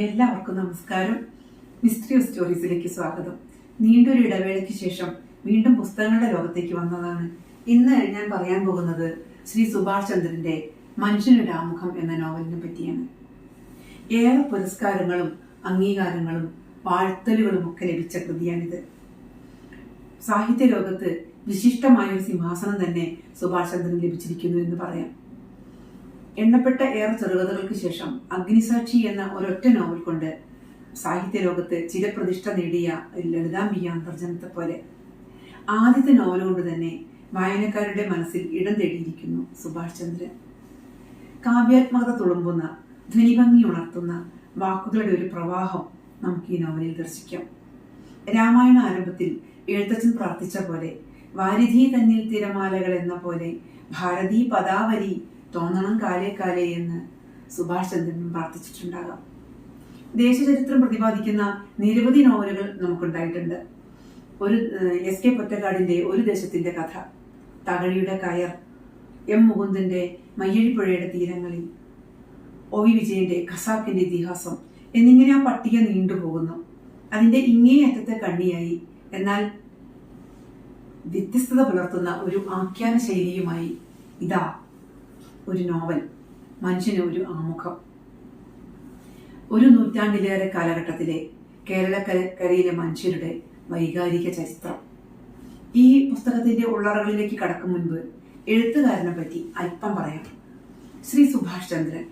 എല്ലാവർക്കും നമസ്കാരം. Mystery of സ്റ്റോറീസിലേക്ക് സ്വാഗതം. നീണ്ടൊരു ഇടവേളയ്ക്ക് ശേഷം വീണ്ടും പുസ്തകങ്ങളുടെ ലോകത്തേക്ക് വന്നതാണ്. ഇന്ന് ഞാൻ പറയാൻ പോകുന്നത് ശ്രീ സുഭാഷ് ചന്ദ്രന്റെ മനുഷ്യനൊരു ആമുഖം എന്ന നോവലിനെ പറ്റിയാണ്. ഏറെ പുരസ്കാരങ്ങളും അംഗീകാരങ്ങളും വാഴ്ത്തലുകളും ഒക്കെ ലഭിച്ച കൃതിയാണിത്. സാഹിത്യ ലോകത്ത് വിശിഷ്ടമായ ഒരു സിംഹാസനം തന്നെ സുഭാഷ് ചന്ദ്രന് ലഭിച്ചിരിക്കുന്നു എന്ന് പറയാം. എണ്ണപ്പെട്ട ഏറെ ചെറുകഥകൾക്ക് ശേഷം അഗ്നിസാക്ഷി എന്ന ഒരൊറ്റ നോവൽ കൊണ്ട് സാഹിത്യ ലോകത്ത് ചിരപ്രതിഷ്ഠ നേടിയ ലളിതാംബിക അന്തർജനത്തെ പോലെ ആദ്യത്തെ നോവൽ കൊണ്ട് തന്നെ വായനക്കാരുടെ മനസ്സിൽ ഇടം തേടിയിരിക്കുന്നു സുഭാഷ് ചന്ദ്രൻ. കാവ്യാത്മകത തുളുമ്പുന്ന, ധ്വനിഭംഗി ഉണർത്തുന്ന വാക്കുകളുടെ ഒരു പ്രവാഹം നമുക്ക് ഈ നോവലിൽ ദർശിക്കാം. രാമായണ ആരംഭത്തിൽ എഴുത്തച്ഛൻ പ്രാർത്ഥിച്ച പോലെ വാരിധി തന്നിൽ തിരമാലകൾ എന്ന പോലെ ഭാരതീ പദാവലി തോന്നണം കാലേ കാലേ എന്ന് സുഭാഷ് ചന്ദ്രനും പ്രാർത്ഥിച്ചിട്ടുണ്ടാകാം. ദേശചരിത്രം പ്രതിപാദിക്കുന്ന നിരവധി നോവലുകൾ നമുക്കുണ്ടായിട്ടുണ്ട്. എസ് കെ പൊറ്റക്കാടിന്റെ ഒരു ദേശത്തിന്റെ കഥ, തകഴിയുടെ കയർ, എം മുകുന്ദന്റെ മയ്യഴിപ്പുഴയുടെ തീരങ്ങളിൽ, ഒ വി വിജയന്റെ ഖസാക്കിന്റെ ഇതിഹാസം എന്നിങ്ങനെ ആ പട്ടിക നീണ്ടുപോകുന്നു. അതിന്റെ ഇങ്ങേയറ്റത്തെ കണ്ണിയായി എന്നാൽ വ്യത്യസ്തത പുലർത്തുന്ന ഒരു ആഖ്യാന ശൈലിയുമായി ഇതാ ഒരു നോവൽ, മനുഷ്യന് ഒരു ആമുഖം. ഒരു നൂറ്റാണ്ടിലേറെ കാലഘട്ടത്തിലെ കേരളക്കരയിലെ മനുഷ്യരുടെ വൈകാരിക ചരിത്രം. ഈ പുസ്തകത്തിന്റെ ഉള്ളറകളിലേക്ക് കടക്കും മുൻപ് എഴുത്തുകാരനെ പറ്റി അല്പം പറയാം. ശ്രീ സുഭാഷ് ചന്ദ്രൻ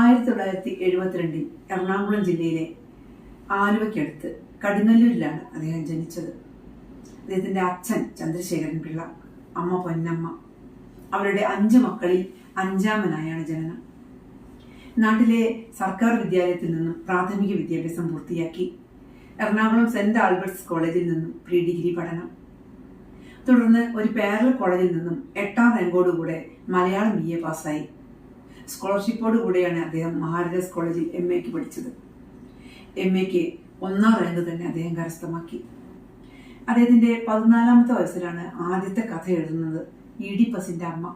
1972 എറണാകുളം ജില്ലയിലെ ആലുവയ്ക്കടുത്ത് കടുങ്ങല്ലൂരിലാണ് അദ്ദേഹം ജനിച്ചത്. അദ്ദേഹത്തിന്റെ അച്ഛൻ ചന്ദ്രശേഖരൻ പിള്ള, അമ്മ പൊന്നമ്മ. അവരുടെ 5 മക്കളിൽ 5ാമനായാണ് ജനനം. നാട്ടിലെ സർക്കാർ വിദ്യാലയത്തിൽ നിന്നും പ്രാഥമിക വിദ്യാഭ്യാസം പൂർത്തിയാക്കി. എറണാകുളം സെന്റ് ആൽബർട്ട്സ് കോളേജിൽ നിന്നും പ്രീ ഡിഗ്രി പഠനം. തുടർന്ന് ഒരു പാരലൽ കോളേജിൽ നിന്നും 8ാം റാങ്കോടുകൂടെ മലയാളം BA പാസ്സായി. സ്കോളർഷിപ്പോടുകൂടെയാണ് അദ്ദേഹം മഹാരാജാസ് കോളേജിൽ MA പഠിച്ചത്. MA 1ാം റാങ്ക് തന്നെ അദ്ദേഹം കരസ്ഥമാക്കി. അദ്ദേഹത്തിന്റെ 14ാമത്തെ വയസ്സിലാണ് ആദ്യത്തെ കഥ എഴുതുന്നത്, ഈഡിപ്പസിന്റെ അമ്മ.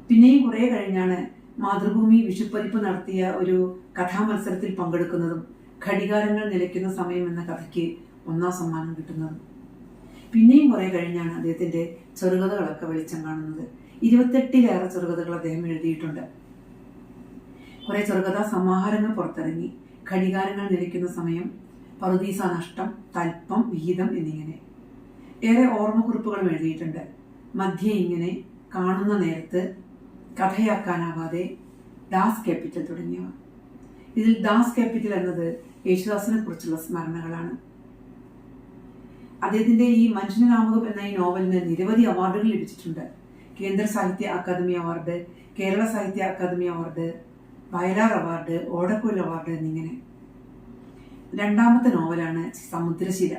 പിന്നെയും കുറെ കഴിഞ്ഞാണ് മാതൃഭൂമി വിഷുപ്പതിപ്പ് നടത്തിയ ഒരു കഥാമത്സരത്തിൽ പങ്കെടുക്കുന്നതും ഘടികാരങ്ങൾ നിലയ്ക്കുന്ന സമയം എന്ന കഥയ്ക്ക് 1ാം സമ്മാനം കിട്ടുന്നതും. പിന്നെയും കുറെ കഴിഞ്ഞാണ് അദ്ദേഹത്തിന്റെ ചെറുകഥകളൊക്കെ വെളിച്ചം കാണുന്നത്. 28ലേറെ ചെറുകഥകൾ അദ്ദേഹം എഴുതിയിട്ടുണ്ട്. കുറെ ചെറുകഥാ സമാഹാരങ്ങൾ പുറത്തിറങ്ങി. ഘടികാരങ്ങൾ നിലയ്ക്കുന്ന സമയം, പറുദീസ നഷ്ടം, തൽപ്പം, വിഹിതം എന്നിങ്ങനെ. ഏറെ ഓർമ്മക്കുറിപ്പുകളും എഴുതിയിട്ടുണ്ട്. മധ്യേ ഇങ്ങനെ, കാണുന്ന നേരത്ത്, കഥയാക്കാനാവാതെ, ദാസ് ക്യാപിറ്റൽ തുടങ്ങിയവ. ഇതിൽ ദാസ് ക്യാപിറ്റൽ എന്നത് യേശുദാസിനെ കുറിച്ചുള്ള സ്മരണകളാണ്. അദ്ദേഹത്തിന്റെ ഈ മനുഷ്യനാമുഖം എന്ന ഈ നോവലിന് നിരവധി അവാർഡുകൾ ലഭിച്ചിട്ടുണ്ട്. കേന്ദ്ര സാഹിത്യ അക്കാദമി അവാർഡ്, കേരള സാഹിത്യ അക്കാദമി അവാർഡ്, വയലാർ അവാർഡ്, ഓടക്കുഴൽ അവാർഡ് എന്നിങ്ങനെ. 2ാമത്തെ നോവലാണ് സമുദ്രശില.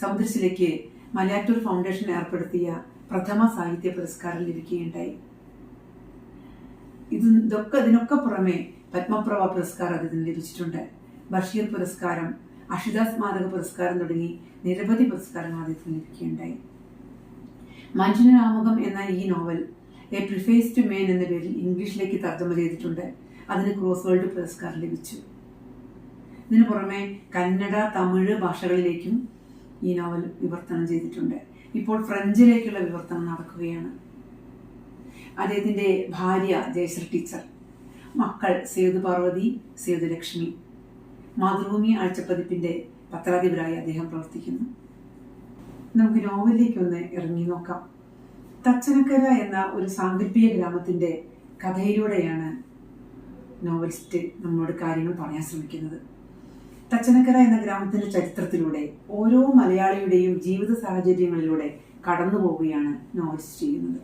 സമുദ്രശിലയ്ക്ക് മലയാറ്റൂർ ഫൗണ്ടേഷൻ ഏർപ്പെടുത്തിയ പ്രഥമ സാഹിത്യ പുരസ്കാരം ലഭിക്കുകയുണ്ടായി. ഇതിനൊക്കെ പുറമെ പത്മപ്രഭ പുരസ്കാരം അദ്ദേഹത്തിന് ലഭിച്ചിട്ടുണ്ട്. ബഷീർ പുരസ്കാരം, അഷിത സ്മാരക പുരസ്കാരം തുടങ്ങി നിരവധി പുരസ്കാരങ്ങൾ അദ്ദേഹത്തിന് ലഭിക്കുകയുണ്ടായി. മനുഷ്യനാമുഖം എന്ന ഈ നോവൽ എ പ്രിഫേസ് ടു മേൻ എന്ന പേരിൽ ഇംഗ്ലീഷിലേക്ക് തർജ്ജമ ചെയ്തിട്ടുണ്ട്. അതിന് ക്രോസ് വേൾഡ് പുരസ്കാരം ലഭിച്ചു. ഇതിനു പുറമെ കന്നഡ, തമിഴ് ഭാഷകളിലേക്കും ഈ നോവൽ വിവർത്തനം ചെയ്തിട്ടുണ്ട്. ഇപ്പോൾ ഫ്രഞ്ചിലേക്കുള്ള വിവർത്തനം നടക്കുകയാണ്. അദ്ദേഹത്തിന്റെ ഭാര്യ ജയശ്രീ ടീച്ചർ, മക്കൾ സേതു പാർവതി, സേതു ലക്ഷ്മി. മാതൃഭൂമി ആഴ്ചപ്പതിപ്പിന്റെ പത്രാധിപരായി അദ്ദേഹം പ്രവർത്തിക്കുന്നു. നമുക്ക് നോവലിലേക്ക് ഒന്ന് ഇറങ്ങി നോക്കാം. തച്ചനക്കര എന്ന ഒരു സാങ്കല്പിക ഗ്രാമത്തിന്റെ കഥയിലൂടെയാണ് നോവലിസ്റ്റ് നമ്മളോട് കാര്യങ്ങൾ പറയാൻ ശ്രമിക്കുന്നത്. തച്ചനക്കര എന്ന ഗ്രാമത്തിന്റെ ചരിത്രത്തിലൂടെ ഓരോ മലയാളിയുടെയും ജീവിത സാഹചര്യങ്ങളിലൂടെ കടന്നു പോവുകയാണ് നോവലിസ്റ്റ് ചെയ്യുന്നത്.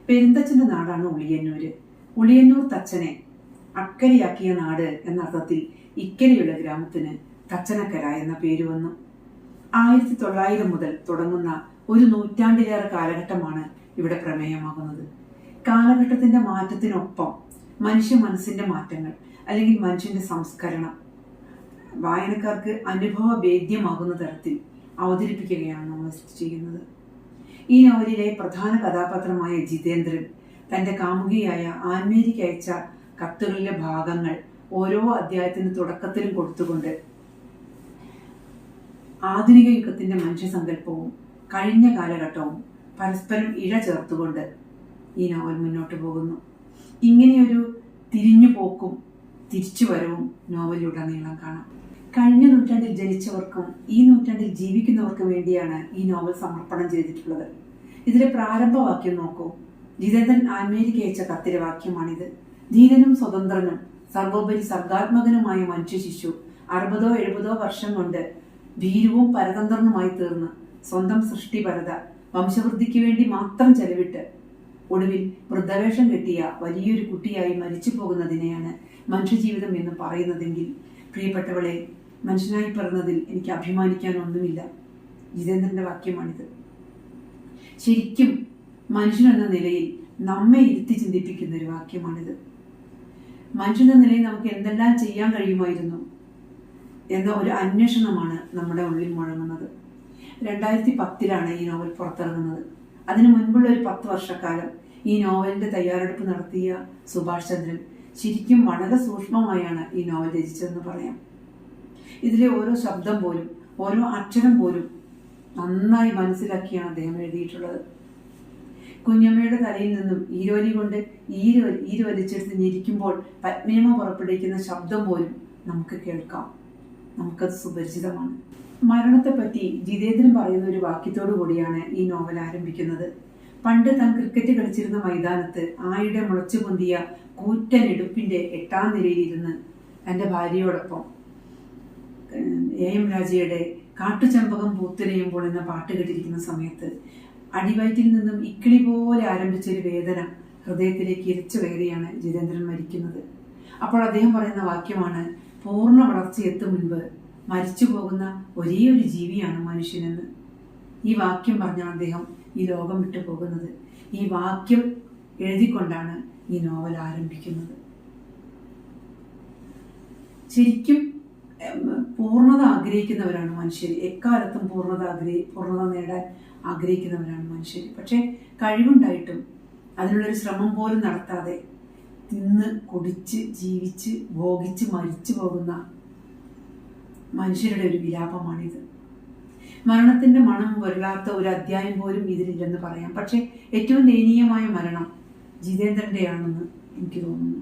പെരുന്തച്ഛന്റെ നാടാണ് ഉളിയന്നൂര്. ഉളിയന്നൂർ തച്ചനെ അക്കരയാക്കിയ നാട് എന്ന അർത്ഥത്തിൽ ഇക്കരയുള്ള ഗ്രാമത്തിന് തച്ചനക്കര എന്ന പേര് വന്നു. 1900 മുതൽ തുടങ്ങുന്ന ഒരു നൂറ്റാണ്ടിലേറെ കാലഘട്ടമാണ് ഇവിടെ പ്രമേയമാകുന്നത്. കാലഘട്ടത്തിന്റെ മാറ്റത്തിനൊപ്പം മനുഷ്യ മനസ്സിന്റെ മാറ്റങ്ങൾ അല്ലെങ്കിൽ മനുഷ്യന്റെ സംസ്കരണം വായനക്കാർക്ക് അനുഭവവേദ്യമാകുന്ന തരത്തിൽ അവതരിപ്പിക്കുകയാണ് നോവലിസ്റ്റ് ചെയ്യുന്നത്. ഈ നോവലിലെ പ്രധാന കഥാപാത്രമായ ജിതേന്ദ്രൻ തന്റെ കാമുകിയായ ആൻമേരിക്ക് അയച്ച കത്തുകളിലെ ഭാഗങ്ങൾ ഓരോ അധ്യായത്തിന് തുടക്കത്തിലും കൊടുത്തുകൊണ്ട് ആധുനിക യുഗത്തിന്റെ മനുഷ്യസങ്കല്പവും കഴിഞ്ഞ കാലഘട്ടവും പരസ്പരം ഇഴ ചേർത്തുകൊണ്ട് ഈ നോവൽ മുന്നോട്ട് പോകുന്നു. ഇങ്ങനെയൊരു തിരിഞ്ഞുപോക്കും തിരിച്ചുവരവും നോവലിലുടനീളം കാണാം. കഴിഞ്ഞ നൂറ്റാണ്ടിൽ ജനിച്ചവർക്കും ഈ നൂറ്റാണ്ടിൽ ജീവിക്കുന്നവർക്കും വേണ്ടിയാണ് ഈ നോവൽ സമർപ്പണം ചെയ്തിട്ടുള്ളത്. ഇതിലെ പ്രാരംഭവാക്യം നോക്കൂ. ജിതേന്ദ്രൻ ആത്മീയക്ക് അയച്ച കത്തിലെ വാക്യമാണിത്. ധീരനും സ്വതന്ത്രനും സർവോപരി സർഗാത്മകനുമായ മനുഷ്യ ശിശു 60-70 വർഷം കൊണ്ട് ഭീരുവും പരതന്ത്രനുമായി തീർന്ന് സ്വന്തം സൃഷ്ടിപരത വംശവൃദ്ധിക്ക് വേണ്ടി മാത്രം ചെലവിട്ട് ഒടുവിൽ വൃദ്ധവേഷം കെട്ടിയ വലിയൊരു കുട്ടിയായി മരിച്ചു പോകുന്നതിനെയാണ് മനുഷ്യജീവിതം എന്ന് പറയുന്നതെങ്കിൽ, പ്രിയപ്പെട്ടവളെ, മനുഷ്യനായി പിറന്നതിൽ എനിക്ക് അഭിമാനിക്കാനൊന്നുമില്ല. ജിതേന്ദ്രന്റെ വാക്യമാണിത്. ശരിക്കും മനുഷ്യനെന്ന നിലയിൽ നമ്മെ ഇരുത്തി ചിന്തിപ്പിക്കുന്ന ഒരു വാക്യമാണിത്. മനുഷ്യനെന്ന നിലയിൽ നമുക്ക് എന്തെല്ലാം ചെയ്യാൻ കഴിയുമായിരുന്നു എന്ന ഒരു അന്വേഷണമാണ് നമ്മുടെ ഉള്ളിൽ മുഴങ്ങുന്നത്. 2010 ഈ നോവൽ പുറത്തിറങ്ങുന്നത്. അതിനു മുൻപുള്ള ഒരു 10 വർഷക്കാലം ഈ നോവലിന്റെ തയ്യാറെടുപ്പ് നടത്തിയ സുഭാഷ് ചന്ദ്രൻ ശരിക്കും വളരെ സൂക്ഷ്മമായാണ് ഈ നോവൽ രചിച്ചതെന്ന് പറയാം. ഇതിലെ ഓരോ ശബ്ദം പോലും ഓരോ അക്ഷരം പോലും നന്നായി മനസ്സിലാക്കിയാണ് അദ്ദേഹം എഴുതിയിട്ടുള്ളത്. കുഞ്ഞമ്മയുടെ തലയിൽ നിന്നും ഈരോലി കൊണ്ട് ഈര് വലിച്ചെടുത്ത് ഞെരിക്കുമ്പോൾ പത്മിനിയമ്മ പുറപ്പെടുവിക്കുന്ന ശബ്ദം പോലും നമുക്ക് കേൾക്കാം. നമുക്കത് സുപരിചിതമാണ്. മരണത്തെപ്പറ്റി ജിതേന്ദ്രൻ പറയുന്ന ഒരു വാക്യത്തോടു കൂടിയാണ് ഈ നോവൽ ആരംഭിക്കുന്നത്. പണ്ട് താൻ ക്രിക്കറ്റ് കളിച്ചിരുന്ന മൈതാനത്ത് ആയിടെ മുളച്ചു പൊന്തിയ കൂറ്റൻ എടുപ്പിന്റെ 8ാം നിലയിലിരുന്ന് തന്റെ ഭാര്യയോടൊപ്പം AM രാജയുടെ കാട്ടുചമ്പകം പൂത്തുലയുമ്പോൾ എന്ന പാട്ട് കേട്ടിരിക്കുന്ന സമയത്ത് അടിവയറ്റിൽ നിന്നും ഇക്കിളി പോലെ ആരംഭിച്ചൊരു വേദന ഹൃദയത്തിലേക്ക് ഇരച്ചു കയറിയാണ് ജിതേന്ദ്രൻ മരിക്കുന്നത്. അപ്പോൾ അദ്ദേഹം പറയുന്ന വാക്യമാണ്, പൂർണ്ണ വളർച്ചയെത്തും മുൻപ് മരിച്ചു പോകുന്ന ഒരേ ഒരു ജീവിയാണ് മനുഷ്യനെന്ന്. ഈ വാക്യം പറഞ്ഞാണ് അദ്ദേഹം ഈ ലോകം വിട്ടു പോകുന്നത്. ഈ വാക്യം എഴുതിക്കൊണ്ടാണ് ഈ നോവൽ ആരംഭിക്കുന്നത്. ശരിക്കും പൂർണ്ണത ആഗ്രഹിക്കുന്നവരാണ് മനുഷ്യർ. എക്കാലത്തും പൂർണ്ണത നേടാൻ ആഗ്രഹിക്കുന്നവരാണ് മനുഷ്യർ. പക്ഷെ കഴിവുണ്ടായിട്ടും അതിനുള്ളൊരു ശ്രമം പോലും നടത്താതെ തിന്ന് കുടിച്ച് ജീവിച്ച് ഭോഗിച്ച് മരിച്ചു പോകുന്ന മനുഷ്യരുടെ ഒരു വിലാപമാണിത്. മരണത്തിന്റെ മണം വരലാത്ത ഒരു അധ്യായം പോലും ഇതിലില്ലെന്ന് പറയാം. പക്ഷെ ഏറ്റവും ദയനീയമായ മരണം ജിതേന്ദ്രന്റെയാണെന്ന് എനിക്ക് തോന്നുന്നു.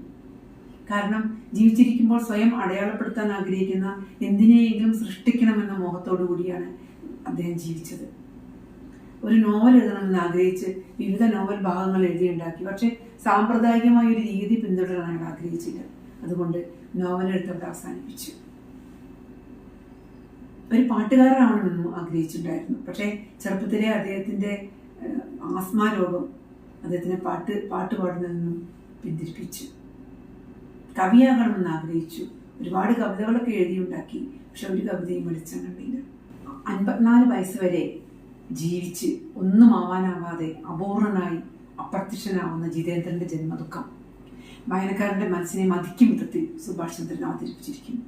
കാരണം ജീവിച്ചിരിക്കുമ്പോൾ സ്വയം അടയാളപ്പെടുത്താൻ ആഗ്രഹിക്കുന്ന എന്തിനെയെങ്കിലും സൃഷ്ടിക്കണമെന്ന മോഹത്തോടു കൂടിയാണ് അദ്ദേഹം ജീവിച്ചത്. ഒരു നോവൽ എഴുതണമെന്ന് ആഗ്രഹിച്ച് വിവിധ നോവൽ ഭാഗങ്ങൾ എഴുതിയുണ്ടാക്കി. പക്ഷെ സാമ്പ്രദായികമായ ഒരു രീതി പിന്തുടരാൻ അയാൾ ആഗ്രഹിച്ചില്ല. അതുകൊണ്ട് നോവൽ എഴുത്തവിടെ അവസാനിപ്പിച്ചു. ഒരു പാട്ടുകാരനാവണമെന്നും ആഗ്രഹിച്ചിട്ടുണ്ടായിരുന്നു. പക്ഷെ ചെറുപ്പത്തിലെ അദ്ദേഹത്തിന്റെ ആസ്മ രോഗം അദ്ദേഹത്തിനെ പാട്ട് പാടുന്നതിൽ നിന്നും പിന്തിരിപ്പിച്ചു. കവിയാകണമെന്ന് ആഗ്രഹിച്ചു. ഒരുപാട് കവിതകളൊക്കെ എഴുതിയുണ്ടാക്കി. പക്ഷെ ഒരു കവിതയും വെളിച്ചം കണ്ടില്ല. 54 വയസ്സ് വരെ ജീവിച്ച് ഒന്നും ആവാനാവാതെ അപൂർണനായി അപ്രത്യക്ഷനാവുന്ന ജിതേന്ദ്രന്റെ ജന്മദുഃഖം വായനക്കാരന്റെ മനസ്സിനെ മതിക്കും വിധത്തിൽ സുഭാഷ് ചന്ദ്രൻ അവതരിപ്പിച്ചിരിക്കുന്നു.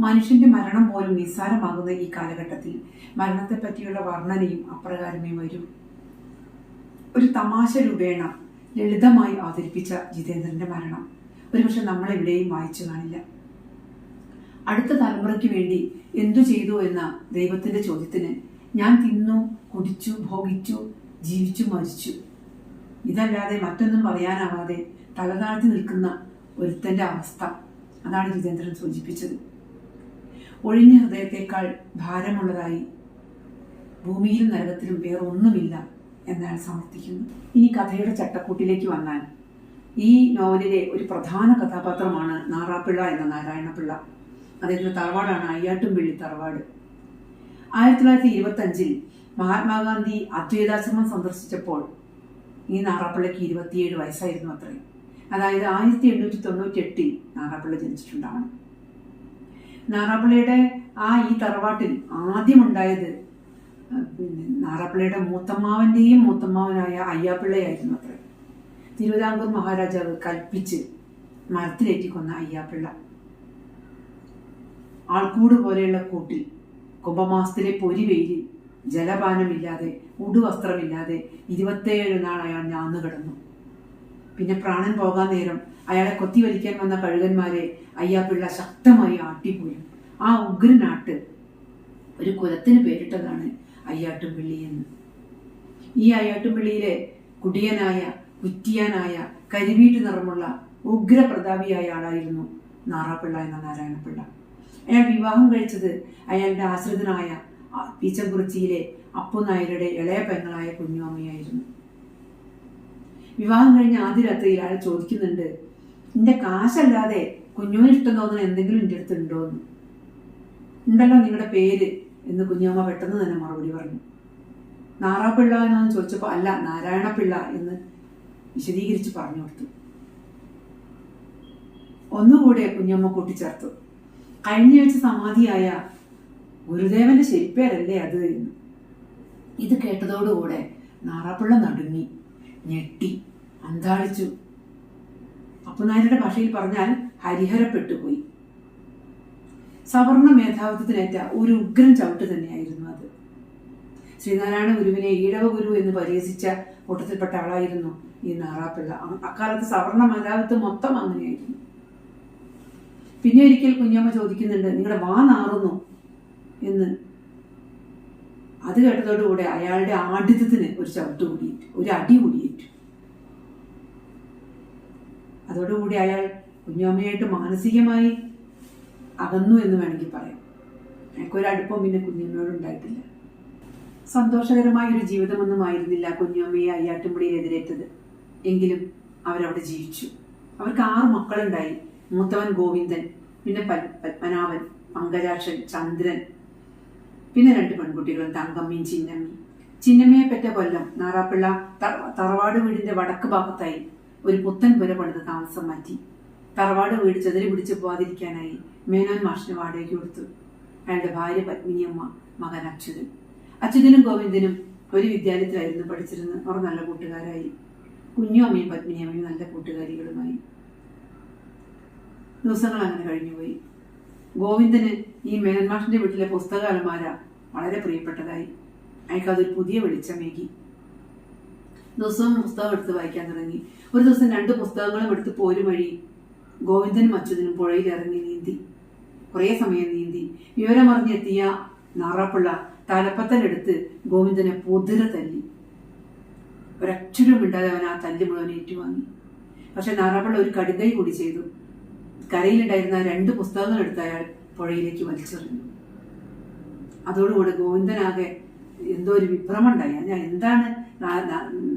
മനുഷ്യന്റെ മരണം പോലും നിസ്സാരമാകുന്ന ഈ കാലഘട്ടത്തിൽ മരണത്തെ പറ്റിയുള്ള വർണ്ണനയും അപ്രകാരമേ വരൂ. ഒരു തമാശ രൂപേണ ലളിതമായി അവതരിപ്പിച്ച ജിതേന്ദ്രന്റെ മരണം ഒരുപക്ഷെ നമ്മളെവിടെയും വായിച്ചു കാണില്ല. അടുത്ത തലമുറയ്ക്ക് വേണ്ടി എന്തു ചെയ്തു എന്ന ദൈവത്തിന്റെ ചോദ്യത്തിന് ഞാൻ തിന്നു കുടിച്ചു ഭോഗിച്ചു ജീവിച്ചു മരിച്ചു, ഇതല്ലാതെ മറ്റൊന്നും പറയാനാവാതെ തലതാഴ്ത്തി നിൽക്കുന്ന ഒരുത്തന്റെ അവസ്ഥ, അതാണ് ജിതേന്ദ്രൻ സൂചിപ്പിച്ചത്. ഒഴിഞ്ഞ ഹൃദയത്തെക്കാൾ ഭാരമുള്ളതായി ഭൂമിയിലും നരകത്തിലും വേറൊന്നുമില്ല എന്നയാൾ സമർത്ഥിക്കുന്നു. ഇനി കഥയുടെ ചട്ടക്കൂട്ടിലേക്ക് വന്നാൽ ഈ നോവലിലെ ഒരു പ്രധാന കഥാപാത്രമാണ് നാറാപ്പിള്ള എന്ന നാരായണപിള്ള. അദ്ദേഹത്തിന്റെ തറവാടാണ് അയ്യാട്ടുംപിള്ളി തറവാട്. 1925 മഹാത്മാഗാന്ധി അദ്വൈതാശ്രമം സന്ദർശിച്ചപ്പോൾ ഈ നാറാപ്പിള്ളയ്ക്ക് 27 വയസ്സായിരുന്നു അത്രയും. അതായത് 1898 നാറാപ്പിള്ള ജനിച്ചിട്ടുണ്ടാവണം. നാറാപ്പിള്ളയുടെ ഈ തറവാട്ടിൽ ആദ്യമുണ്ടായത് നാറാപ്പിള്ളയുടെ മൂത്തമ്മാവന്റെയും മൂത്തമ്മാവനായ അയ്യാപ്പിള്ളയായിരുന്നു അത്ര. തിരുവിതാംകൂർ മഹാരാജാവ് കൽപ്പിച്ച് മരത്തിലേറ്റിക്കൊന്ന അയ്യാപ്പിള്ള ആൾക്കൂട് പോലെയുള്ള കൂട്ടിൽ കുംഭമാസത്തിലെ പൊരിവെയിലിൽ ജലപാനമില്ലാതെ ഉടുവസ്ത്രമില്ലാതെ 27 നാൾ അയാൾ ഞാന്നു കിടന്നു. പിന്നെ പ്രാണൻ പോകാൻ നേരം അയാളെ കൊത്തിവലിക്കാൻ വന്ന കഴുകന്മാരെ അയ്യാപ്പിള്ള ശക്തമായി ആട്ടിപ്പോലും. ആ ഉഗ്രനാട്ട് ഒരു കുലത്തിന് പേരിട്ടതാണ് അയ്യാട്ടുംപിള്ളി എന്ന്. ഈ അയ്യാട്ടുംപിള്ളിയിലെ കുടിയനായ, കുറ്റിയാനായ, കരിവീട്ട് നിറമുള്ള ഉഗ്രപ്രതാപിയായ ആളായിരുന്നു നാറാപ്പിള്ള എന്ന നാരായണപിള്ള. അയാൾ വിവാഹം കഴിച്ചത് അയാളുടെ ആശ്രിതനായ പീച്ചംകുറിച്ചിയിലെ അപ്പുനായരുടെ ഇളയ പെങ്ങളായ കുഞ്ഞുമ്മയായിരുന്നു. വിവാഹം കഴിഞ്ഞ ആദ്യ രാത്രിയിൽ അയാൾ ചോദിക്കുന്നുണ്ട്, നിന്റെ കാശല്ലാതെ കുഞ്ഞുവിന് ഇഷ്ടം തോന്നുന്ന എന്തെങ്കിലും എൻ്റെ അടുത്ത് ഉണ്ടോ എന്ന്. ഉണ്ടല്ലോ നിങ്ങളുടെ പേര് എന്ന് കുഞ്ഞമ്മ പെട്ടെന്ന് തന്നെ മറുപടി പറഞ്ഞു. നാറാപ്പിള്ള എന്നൊന്ന് ചോദിച്ചപ്പോൾ അല്ല, നാരായണപിള്ള എന്ന് വിശദീകരിച്ച് പറഞ്ഞു കൊടുത്തു. ഒന്നുകൂടെ കുഞ്ഞമ്മ കൂട്ടിച്ചേർത്തു, കഴിഞ്ഞയാഴ്ച സമാധിയായ ഗുരുദേവന്റെ ശരിപ്പേരല്ലേ അത് എന്ന്. ഇത് കേട്ടതോടുകൂടെ നാറാപ്പിള്ള നടുങ്ങി, ഞെട്ടി, അന്താളിച്ചു. അപ്പുനായരുടെ ഭാഷയിൽ പറഞ്ഞാൽ ഹരിഹരപ്പെട്ടുപോയി. സവർണ മേധാവിത്വത്തിനേറ്റ ഒരു ഉഗ്രൻ ചവിട്ട് തന്നെയായിരുന്നു അത്. ശ്രീനാരായണ ഗുരുവിനെ ഈഴവ ഗുരു എന്ന് പരിഹസിച്ച കൂട്ടത്തിൽപ്പെട്ട ആളായിരുന്നു ഈ നാറാപ്പിള്ള. അക്കാലത്ത് സവർണ മേധാവിത്വം മൊത്തം അങ്ങനെയായിരുന്നു. പിന്നെ ഒരിക്കൽ കുഞ്ഞമ്മ ചോദിക്കുന്നുണ്ട്, നിങ്ങളുടെ വാ നാറുന്നു എന്ന്. അത് കേട്ടതോടുകൂടെ അയാളുടെ ആഢ്യത്തിന് ഒരു ചവിട്ട് കൂടിയിട്ടു, ഒരു അടി കൂടിയിട്ടു. അതോടുകൂടി അയാൾ കുഞ്ഞമ്മയായിട്ട് മാനസികമായി അകന്നു എന്ന് വേണമെങ്കിൽ പറയാം. അയാൾക്കൊരടുപ്പം പിന്നെ കുഞ്ഞമ്മയോട് ഉണ്ടായിട്ടില്ല. സന്തോഷകരമായ ഒരു ജീവിതമൊന്നും ആയിരുന്നില്ല കുഞ്ഞമ്മയെ അയ്യാട്ടുംപിള്ളിയിൽ എതിരേറ്റത്. എങ്കിലും അവരവിടെ ജീവിച്ചു. അവർക്ക് 6 മക്കളുണ്ടായി. മൂത്തവൻ ഗോവിന്ദൻ, പിന്നെ പത്മനാഭൻ, പങ്കജാക്ഷൻ, ചന്ദ്രൻ, പിന്നെ 2 പെൺകുട്ടികളും തങ്കമ്മയും ചിന്നമ്മയും. ചിന്നമ്മയെ പെറ്റ കൊല്ലം നാറാപ്പിള്ള തറവാട് വീടിന്റെ വടക്ക് ഭാഗത്തായി ഒരു പുത്തൻ പുര പണിത് താമസം മാറ്റി. തറവാട് വീട് ചെതറി പിടിച്ചു പോവാതിരിക്കാനായി മേനോൻ മാഷിന് വാടകയ്ക്ക് കൊടുത്തു. അയാളുടെ ഭാര്യ പത്മിനിയമ്മ, മകൻ അച്യുതൻ. അച്യുതനും ഗോവിന്ദനും ഒരു വിദ്യാലയത്തിലായിരുന്നു പഠിച്ചിരുന്നത്. അവർ നല്ല കൂട്ടുകാരായി. കുഞ്ഞുമ്മയും പത്മിനിയമ്മയും നല്ല കൂട്ടുകാരികളുമായി. ദിവസങ്ങൾ അങ്ങനെ കഴിഞ്ഞുപോയി. ഗോവിന്ദന് ഈ മേനോൻ മാഷിന്റെ വീട്ടിലെ പുസ്തക അലമാര വളരെ പ്രിയപ്പെട്ടതായി. അയാൾക്ക് അതൊരു പുതിയ വെളിച്ചമേകി. ദിവസവും പുസ്തകം എടുത്ത് വായിക്കാൻ തുടങ്ങി. ഒരു ദിവസം 2 പുസ്തകങ്ങളും എടുത്ത് പോരും വഴി ഗോവിന്ദനും അച്യുതനും പുഴയിൽ ഇറങ്ങി നീന്തി. കുറേ സമയം നീന്തി. വിവരമറിഞ്ഞെത്തിയ നാറാപ്പിള്ള തലപ്പത്തലെടുത്ത് ഗോവിന്ദനെ പൊതിര തല്ലി. ഒരക്ഷരം മിണ്ടാതെ അവൻ ആ തല്ല് മുഴുവൻ ഏറ്റുവാങ്ങി. പക്ഷെ നാറാപ്പിള്ള ഒരു കടുകൈ കൂടി ചെയ്തു. കരയിലുണ്ടായിരുന്ന 2 പുസ്തകങ്ങൾ എടുത്ത് അയാൾ പുഴയിലേക്ക് വലിച്ചെറിഞ്ഞു. അതോടുകൂടെ ഗോവിന്ദനാകെ എന്തോ ഒരു വിഭ്രമം ഉണ്ടായി. ഞാൻ എന്താണ്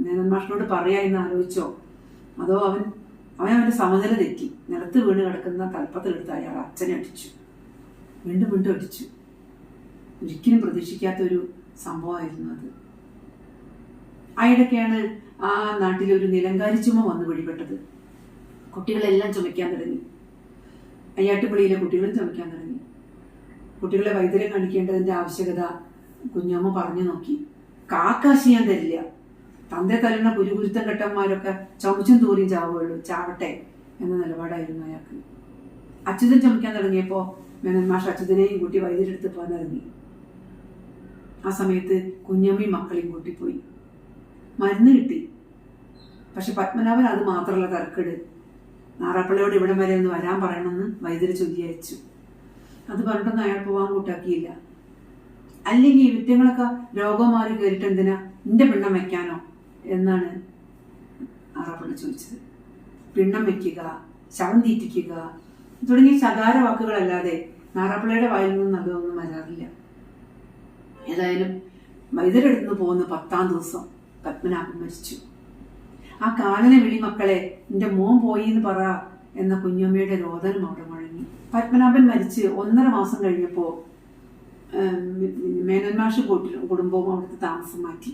മേനോൻ മാഷിനോട് പറയാ എന്ന് ആലോചിച്ചോ, അതോ അവന്റെ സമനില തെറ്റി നിലത്ത് വീണ് കിടക്കുന്ന തലപ്പത്തിലെടുത്ത് അയാൾ അച്ഛനെ അടിച്ചു. വീണ്ടും വീണ്ടും അടിച്ചു. ഒരിക്കലും പ്രതീക്ഷിക്കാത്തൊരു സംഭവമായിരുന്നു അത്. ആയിടയ്ക്കാണ് ആ നാട്ടിലൊരു നിലങ്കാരി ചുമ വന്ന് പിടിപെട്ടത്. കുട്ടികളെല്ലാം ചുമയ്ക്കാൻ തുടങ്ങി. അയ്യാട്ടുപിള്ളിയിലെ കുട്ടികളും ചുമയ്ക്കാൻ തുടങ്ങി. കുട്ടികളെ വൈദ്യരെ കാണിക്കേണ്ടതിന്റെ ആവശ്യകത കുഞ്ഞമ്മ പറഞ്ഞു നോക്കി. കാക്കാശി ഞാൻ തരില്ല. തന്റെ തല്ലുന്ന കുരുകുരുത്തം കെട്ടന്മാരൊക്കെ ചുമച്ചും തൂറിയും ചാവുകയുള്ളൂ, ചാവട്ടെ എന്ന നിലപാടായിരുന്നു അയാൾക്ക്. അച്യുതൻ ചുമയ്ക്കാൻ തുടങ്ങിയപ്പോ മേനോൻ മാഷ് അച്യുതനെയും കൂട്ടി വൈദ്യരെടുത്ത് പോകാൻ ഇറങ്ങി. ആ സമയത്ത് കുഞ്ഞമ്മയും മക്കളെയും കൂട്ടിപ്പോയി. മരുന്ന് കിട്ടി. പക്ഷെ പത്മനാഭൻ അത് മാത്രമല്ല തർക്കട്. നാറാപ്പിള്ളയോട് ഇവിടം വരെ ഒന്ന് വരാൻ പറയണമെന്ന് വൈദ്യര് ചൊല്ലി അയച്ചു. അത് പറഞ്ഞിട്ടൊന്നും അയാൾ പോവാൻ കൂട്ടാക്കിയില്ല. അല്ലെങ്കിൽ ഈ വിറ്റങ്ങളൊക്കെ രോഗം മാറി കയറിയിട്ട് എന്തിനാ നിന്റെ പിണ്ണം വെക്കാനോ എന്നാണ് നാറാപ്പിള്ള ചോദിച്ചത്. പിണ്ണം വെക്കുക, ശവം തീറ്റിക്കുക തുടങ്ങിയ ശകാര വാക്കുകളല്ലാതെ നാറാപ്പിള്ളയുടെ വായിൽ നിന്നും നല്ലതൊന്നും വരാറില്ല. ഏതായാലും വൈദ്യരെടുത്തുനിന്ന് പോകുന്ന 10ാം ദിവസം പത്മനാഭൻ മരിച്ചു. ആ കാലനെ വിളി മക്കളെ, നിന്റെ മോൻ പോയി എന്ന് പറ എന്ന കുഞ്ഞമ്മയുടെ രോദനം അവിടെ മുഴങ്ങി. പത്മനാഭൻ മരിച്ച് 1.5 മാസം കഴിഞ്ഞപ്പോ മേനോൻ മാഷ് കുടുംബവും അവിടുത്തെ താമസം മാറ്റി.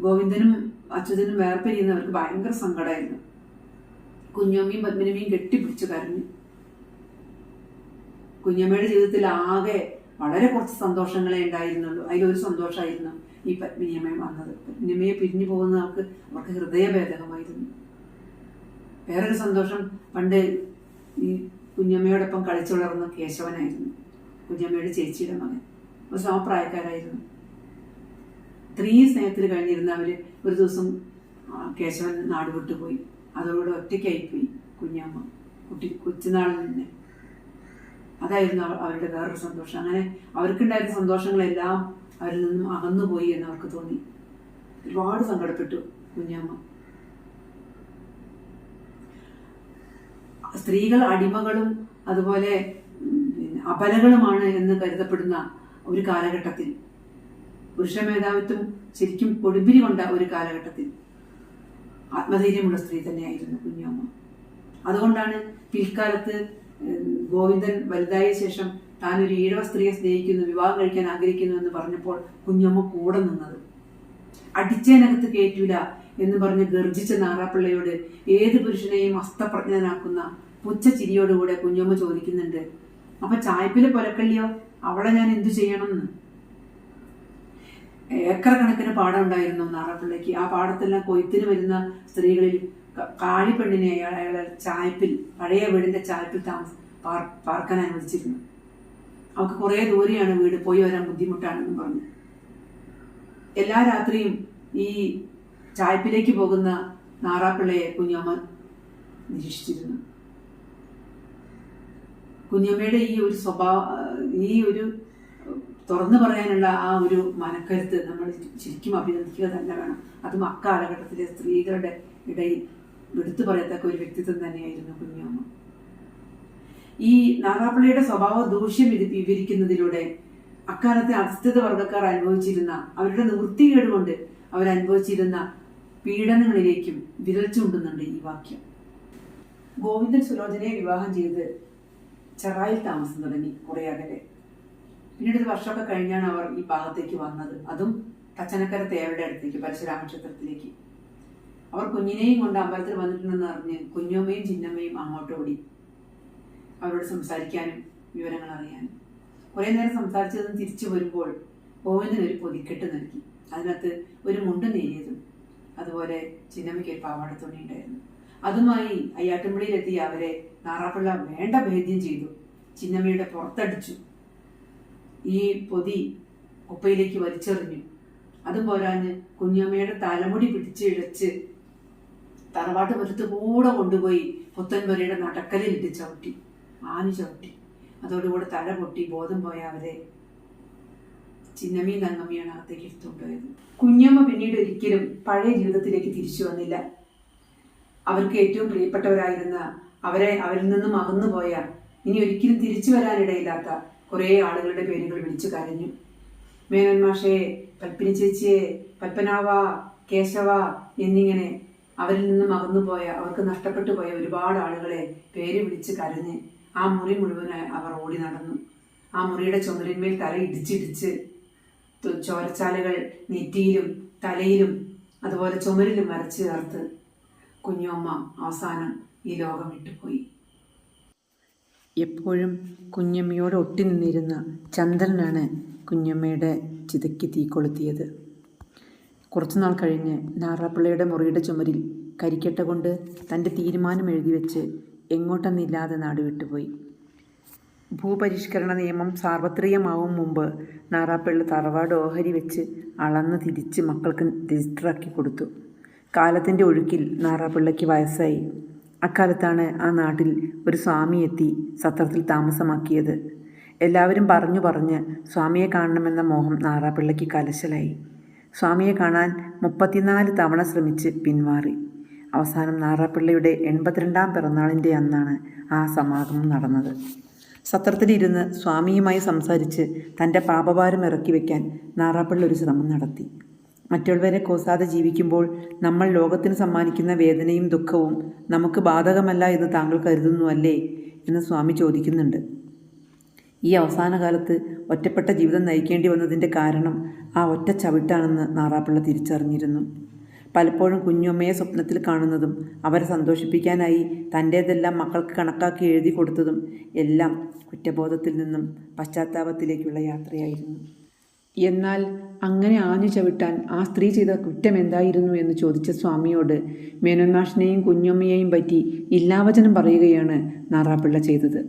ഗോവിന്ദനും അച്യുതനും വേർപിരിയുന്നവർക്ക് ഭയങ്കര സങ്കടമായിരുന്നു. കുഞ്ഞമ്മയും പത്മിനിയമ്മയും കെട്ടിപ്പിടിച്ചു കരഞ്ഞു. കുഞ്ഞമ്മയുടെ ജീവിതത്തിൽ ആകെ വളരെ കുറച്ച് സന്തോഷങ്ങളെ ഉണ്ടായിരുന്നുള്ളൂ. അതിലൊരു സന്തോഷമായിരുന്നു ഈ പത്മിനിയമ്മയും വന്നത്. പത്മിനിയമ്മയെ പിരിഞ്ഞു പോകുന്നത് അവർക്ക് ഹൃദയഭേദകമായിരുന്നു. വേറൊരു സന്തോഷം പണ്ട് ഈ കുഞ്ഞമ്മയോടൊപ്പം കളിച്ചു വളർന്ന കേശവനായിരുന്നു. കുഞ്ഞമ്മയുടെ ചേച്ചിയുടെ മകൻ. ഒരു സമപ്രായക്കാരായിരുന്നു. ഇത്രയും സ്നേഹത്തിൽ കഴിഞ്ഞിരുന്ന അവര് ഒരു ദിവസം കേശവൻ നാട് വിട്ടുപോയി. അതോടെ ഒറ്റയ്ക്കായിപ്പോയി കുഞ്ഞമ്മ, കൊച്ചുനാളിൽ തന്നെ. അതായിരുന്നു അവരുടെ വേറൊരു സന്തോഷം. അങ്ങനെ അവർക്കുണ്ടായിരുന്ന സന്തോഷങ്ങളെല്ലാം അവരിൽ നിന്നും അകന്നുപോയി എന്ന് അവർക്ക് തോന്നി. ഒരുപാട് സങ്കടപ്പെട്ടു കുഞ്ഞമ്മ. സ്ത്രീകൾ അടിമകളും അതുപോലെ അപലകളുമാണ് എന്ന് കരുതപ്പെടുന്ന ഒരു കാലഘട്ടത്തിൽ, പുരുഷ മേധാവിത്വം ശരിക്കും കൊടുമ്പിരി കൊണ്ട ഒരു കാലഘട്ടത്തിൽ ആത്മധൈര്യമുള്ള സ്ത്രീ തന്നെയായിരുന്നു കുഞ്ഞമ്മ. അതുകൊണ്ടാണ് പിൽക്കാലത്ത് ഗോവിന്ദൻ വലുതായ ശേഷം താൻ ഒരു ഈഴവ സ്ത്രീയെ സ്നേഹിക്കുന്നു, വിവാഹം കഴിക്കാൻ ആഗ്രഹിക്കുന്നു എന്ന് പറഞ്ഞപ്പോൾ കുഞ്ഞമ്മ കൂടെ നിന്നത്. അടിച്ചേനകത്ത് കയറ്റൂല എന്ന് പറഞ്ഞ് ഗർജിച്ച നാറാപ്പിള്ളയോട് ഏത് പുരുഷനെയും അസ്തപ്രജ്ഞനാക്കുന്ന പുച്ഛ ചിരിയോടുകൂടെ കുഞ്ഞമ്മ ചോദിക്കുന്നുണ്ട്, അപ്പൊ ചായ്പിലെ പൊലക്കള്ളിയോ, അവളെ ഞാൻ എന്തു ചെയ്യണമെന്ന്. ഏക്കർ കണക്കിന് പാടം ഉണ്ടായിരുന്നു നാറാപ്പിള്ളയ്ക്ക്. ആ പാടത്തെല്ലാം കൊയ്ത്തിന് വരുന്ന സ്ത്രീകളിൽ കാളിപ്പെണ്ണിനെ അയാളെ ചായ്പിൽ, പഴയ വീടിന്റെ ചായ്പിൽ പാർക്കാൻ അനുവദിച്ചിരുന്നു. അവൾക്ക് കുറെ ദൂരെയാണ് വീട്, പോയി വരാൻ ബുദ്ധിമുട്ടാണെന്ന് പറഞ്ഞു. എല്ലാ രാത്രിയും ഈ ചായ്പിലേക്ക് പോകുന്ന നാറാപ്പിള്ളയെ കുഞ്ഞമ്മ നിരീക്ഷിച്ചിരുന്നു. കുഞ്ഞമ്മയുടെ ഈ ഒരു ഈ ഒരു തുറന്നു പറയാനുള്ള ആ ഒരു മനക്കരുത്ത് നമ്മൾ ശരിക്കും അഭിനന്ദിക്കുക തന്നെ വേണം. അതും അക്കാലഘട്ടത്തിലെ സ്ത്രീകളുടെ ഇടയിൽ എടുത്തു പറയത്തക്ക ഒരു വ്യക്തിത്വം തന്നെയായിരുന്നു കുഞ്ഞമ്മ. ഈ നാറാപ്പിള്ളയുടെ സ്വഭാവ ദൂഷ്യം വിവരിക്കുന്നതിലൂടെ അക്കാലത്തെ അധസ്ഥിത വർഗ്ഗക്കാർ അനുഭവിച്ചിരുന്ന, അവരുടെ നിവൃത്തികേട് കൊണ്ട് അവരനുഭവിച്ചിരുന്ന പീഡനങ്ങളിലേക്കും വിരൽ ചൂണ്ടുന്നുണ്ട് ഈ വാക്യം. ഗോവിന്ദൻ സുലോചനയെ വിവാഹം ചെയ്ത് ചെറായിൽ താമസം തുടങ്ങി കുറെ അകലെ. പിന്നീട് ഒരു വർഷമൊക്കെ കഴിഞ്ഞാണ് അവർ ഈ ഭാഗത്തേക്ക് വന്നത്, അതും തച്ചനക്കര തേവരുടെ അടുത്തേക്ക്, പരശുരാമ ക്ഷേത്രത്തിലേക്ക്. അവർ കുഞ്ഞിനെയും കൊണ്ട് അമ്പലത്തിൽ വന്നിട്ടുണ്ടെന്ന് അറിഞ്ഞ് കുഞ്ഞമ്മയും ചിന്നമ്മയും അങ്ങോട്ട് ഓടി, അവരോട് സംസാരിക്കാനും വിവരങ്ങൾ അറിയാനും. കുറെ നേരം സംസാരിച്ചതെന്ന് തിരിച്ചു വരുമ്പോൾ ഗോവിന്ദന് ഒരു പൊതിക്കെട്ട് നൽകി. അതിനകത്ത് ഒരു മുണ്ട് നേരിയതും അതുപോലെ ചിന്നമ്മയ്ക്ക് ഒരു പാവാട തുണി ഉണ്ടായിരുന്നു. അതുമായി അയ്യാട്ടുംപടിയിലെത്തിയ അവരെ നാറാപ്പിള്ള വേണ്ട ഭേദ്യം ചെയ്തു. ചിന്നമ്മയുടെ പുറത്തടിച്ചു. ഈ പൊതി കുപ്പയിലേക്ക് വലിച്ചെറിഞ്ഞു. അതും പോരാഞ്ഞ് കുഞ്ഞമ്മയുടെ തലമുടി പിടിച്ചിഴച്ച് തറവാട്ട് പുരത്ത് കൂടെ കൊണ്ടുപോയി പുത്തൻപുരയുടെ നടക്കലിലിട്ട് ചവിട്ടി, ആഞ്ഞു ചവിട്ടി. അതോടുകൂടെ തല പൊട്ടി ബോധം പോയ അവരെ ചിന്നമ്മയും തങ്കമ്മയാണ് അകത്തേക്ക് എടുത്തുകൊണ്ടുപോയത്. കുഞ്ഞമ്മ പിന്നീട് ഒരിക്കലും പഴയ ജീവിതത്തിലേക്ക് തിരിച്ചു വന്നില്ല. അവർക്ക് ഏറ്റവും പ്രിയപ്പെട്ടവരായിരുന്ന, അവരിൽ നിന്നും അകന്നുപോയ, ഇനി ഒരിക്കലും തിരിച്ചു വരാനിടയില്ലാത്ത കുറേ ആളുകളുടെ പേരുകൾ വിളിച്ചു കരഞ്ഞു. മേനോൻ മാഷേ, പൽപ്പിനി ചേച്ചിയെ, പൽപ്പനാവ, കേശവ എന്നിങ്ങനെ അവരിൽ നിന്നും അകന്നുപോയ, അവർക്ക് നഷ്ടപ്പെട്ടു പോയ ഒരുപാട് ആളുകളെ പേര് വിളിച്ച് കരഞ്ഞ് ആ മുറി മുഴുവനായി അവർ ഓടി നടന്നു. ആ മുറിയുടെ ചുമരിന്മേൽ തല ഇടിച്ചിടിച്ച് ചോരച്ചാലുകൾ നെറ്റിയിലും തലയിലും അതുപോലെ ചുമരിലും വരച്ചു ചേർത്ത് കുഞ്ഞമ്മ അവസാനം ഈ ലോകം വിട്ടുപോയി. എപ്പോഴും കുഞ്ഞമ്മയോട് ഒട്ടി നിന്നിരുന്ന ചന്ദ്രനാണ് കുഞ്ഞമ്മയുടെ ചിതയ്ക്ക് തീ കൊളുത്തിയത്. കുറച്ചുനാൾ കഴിഞ്ഞ് നാറാപ്പിള്ളയുടെ മുറിയുടെ ചുമരിൽ കരിക്കട്ട കൊണ്ട് തൻ്റെ തീരുമാനം എഴുതി വെച്ച് എങ്ങോട്ടെന്നില്ലാതെ നാട് വിട്ടുപോയി. ഭൂപരിഷ്കരണ നിയമം സാർവത്രികമാവും മുമ്പ് നാറാപ്പിള്ള തറവാട് ഓഹരി വെച്ച് അളന്ന് തിരിച്ച് മക്കൾക്ക് രജിസ്റ്ററാക്കി കൊടുത്തു. കാലത്തിൻ്റെ ഒഴുക്കിൽ നാറാപ്പിള്ളയ്ക്ക് വയസ്സായി. അക്കാലത്താണ് ആ നാട്ടിൽ ഒരു സ്വാമി എത്തി സത്രത്തിൽ താമസമാക്കിയത്. എല്ലാവരും പറഞ്ഞ് സ്വാമിയെ കാണണമെന്ന മോഹം നാറാപ്പിള്ളയ്ക്ക് കലശലായി. സ്വാമിയെ കാണാൻ 34 തവണ ശ്രമിച്ച് പിന്മാറി. അവസാനം നാറാപ്പിള്ളയുടെ 82ാം പിറന്നാളിൻ്റെ അന്നാണ് ആ സമാഗമം നടന്നത്. സത്രത്തിലിരുന്ന് സ്വാമിയുമായി സംസാരിച്ച് തൻ്റെ പാപഭാരം ഇറക്കി വയ്ക്കാൻ നാറാപ്പിള്ള ഒരു ശ്രമം നടത്തി. മറ്റുള്ളവരെ കോസാതെ ജീവിക്കുമ്പോൾ നമ്മൾ ലോകത്തിന് സമ്മാനിക്കുന്ന വേദനയും ദുഃഖവും നമുക്ക് ബാധകമല്ല എന്ന് താങ്കൾ കരുതുന്നുവല്ലേ എന്ന് സ്വാമി ചോദിക്കുന്നുണ്ട്. ഈ അവസാന കാലത്ത് ഒറ്റപ്പെട്ട ജീവിതം നയിക്കേണ്ടി വന്നതിൻ്റെ കാരണം ആ ഒറ്റ ചവിട്ടാണെന്ന് നാറാപ്പിള്ള തിരിച്ചറിഞ്ഞിരുന്നു. പലപ്പോഴും കുഞ്ഞമ്മയെ സ്വപ്നത്തിൽ കാണുന്നതും അവരെ സന്തോഷിപ്പിക്കാനായി തൻ്റേതെല്ലാം മക്കൾക്ക് കണക്കാക്കി എഴുതി കൊടുത്തതും എല്ലാം കുറ്റബോധത്തിൽ നിന്നും പശ്ചാത്താപത്തിലേക്കുള്ള യാത്രയായിരുന്നു. എന്നാൽ അങ്ങനെ ആഞ്ഞു ചവിട്ടാൻ ആ സ്ത്രീ ചെയ്ത കുറ്റം എന്തായിരുന്നു എന്ന് ചോദിച്ച സ്വാമിയോട് മേനോൻ മാഷിനെയും കുഞ്ഞമ്മയെയും പറ്റി ഇല്ലാവചനം പറയുകയാണ് നാറാപ്പിള്ള ചെയ്തത്.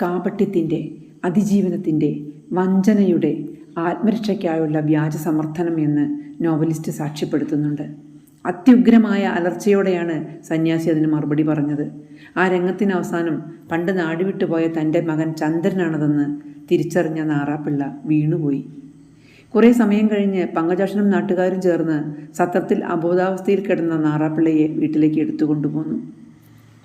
കാപട്യത്തിൻ്റെ, അതിജീവനത്തിൻ്റെ, വഞ്ചനയുടെ, ആത്മരക്ഷയ്ക്കായുള്ള വ്യാജ സമർത്ഥനം എന്ന് നോവലിസ്റ്റ് സാക്ഷ്യപ്പെടുത്തുന്നുണ്ട്. അത്യുഗ്രമായ അലർച്ചയോടെയാണ് സന്യാസി അതിന് മറുപടി പറഞ്ഞത്. ആ രംഗത്തിനവസാനം പണ്ട് നാടുവിട്ടുപോയ തൻ്റെ മകൻ ചന്ദ്രനാണതെന്ന് തിരിച്ചറിഞ്ഞ നാറാപ്പിള്ള വീണുപോയി. കുറേ സമയം കഴിഞ്ഞ് പങ്കജാക്ഷനും നാട്ടുകാരും ചേർന്ന് സത്രത്തിൽ അബോധാവസ്ഥയിൽ കിടന്ന നാറാപ്പിള്ളയെ വീട്ടിലേക്ക് എടുത്തുകൊണ്ടുപോന്നു.